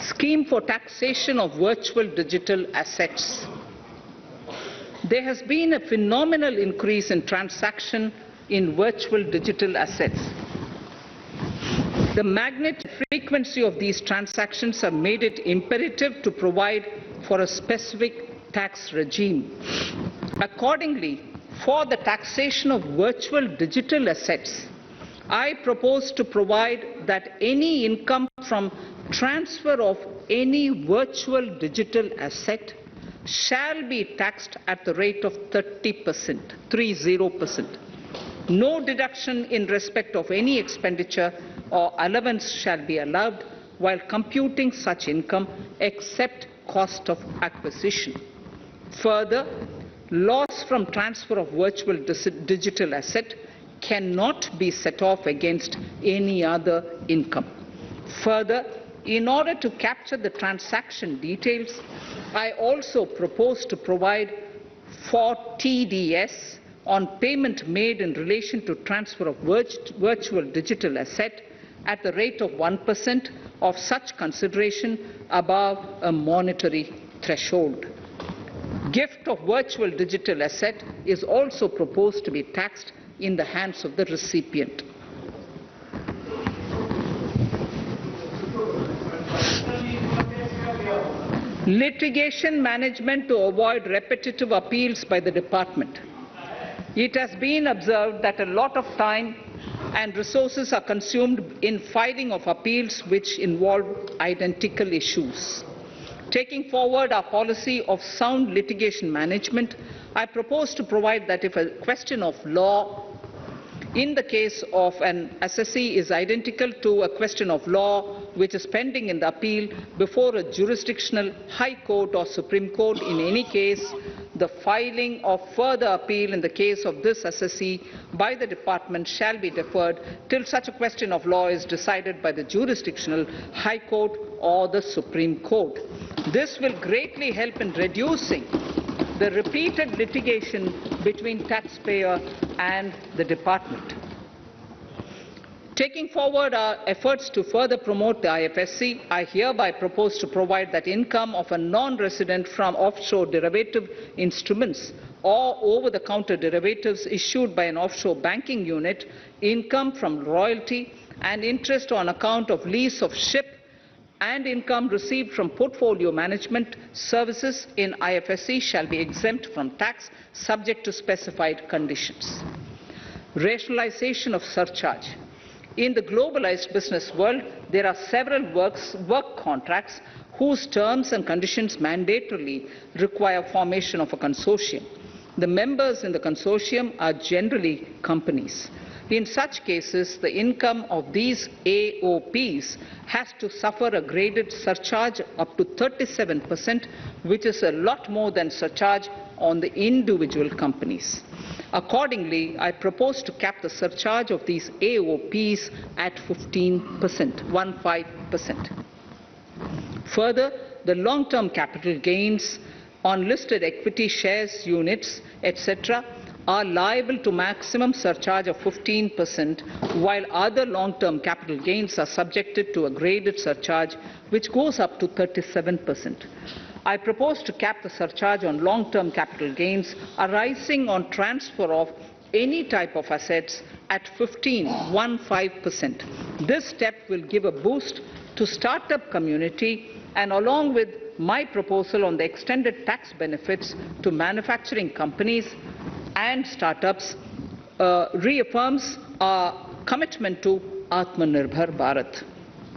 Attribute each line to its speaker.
Speaker 1: Scheme for taxation of virtual digital assets. There has been a phenomenal increase in transaction in virtual digital assets. The magnitude and frequency of these transactions have made it imperative to provide for a specific tax regime. Accordingly, for the taxation of virtual digital assets, I propose to provide that any income from transfer of any virtual digital asset shall be taxed at the rate of 30%, 30%. No deduction in respect of any expenditure or allowance shall be allowed while computing such income except cost of acquisition. Further, loss from transfer of virtual digital asset cannot be set off against any other income. Further, in order to capture the transaction details, I also propose to provide for TDS on payment made in relation to transfer of virtual digital asset at the rate of 1% of such consideration above a monetary threshold. Gift of virtual digital asset is also proposed to be taxed in the hands of the recipient. Litigation management to avoid repetitive appeals by the department. It has been observed that a lot of time and resources are consumed in filing of appeals which involve identical issues. Taking forward our policy of sound litigation management, I propose to provide that if a question of law in the case of an assessee is identical to a question of law which is pending in the appeal before a jurisdictional High Court or Supreme Court, in any case, the filing of further appeal in the case of this assessee by the department shall be deferred till such a question of law is decided by the jurisdictional High Court or the Supreme Court. This will greatly help in reducing the repeated litigation between taxpayer and the department. Taking forward our efforts to further promote the IFSC, I hereby propose to provide that income of a non-resident from offshore derivative instruments or over-the-counter derivatives issued by an offshore banking unit, income from royalty and interest on account of lease of ship, and income received from portfolio management services in IFSC shall be exempt from tax subject to specified conditions. Rationalization of surcharge. In the globalized business world, there are several work contracts whose terms and conditions mandatorily require formation of a consortium. The members in the consortium are generally companies. In such cases, the income of these AOPs has to suffer a graded surcharge up to 37%, which is a lot more than surcharge on the individual companies. Accordingly, I propose to cap the surcharge of these AOPs at 15%, 15%. Further, the long-term capital gains on listed equity shares, units, etc., are liable to maximum surcharge of 15%, while other long-term capital gains are subjected to a graded surcharge which goes up to 37%. I propose to cap the surcharge on long-term capital gains arising on transfer of any type of assets at 15%. This step will give a boost to startup community, and along with my proposal on the extended tax benefits to manufacturing companies and startups, reaffirms our commitment to Atmanirbhar Bharat.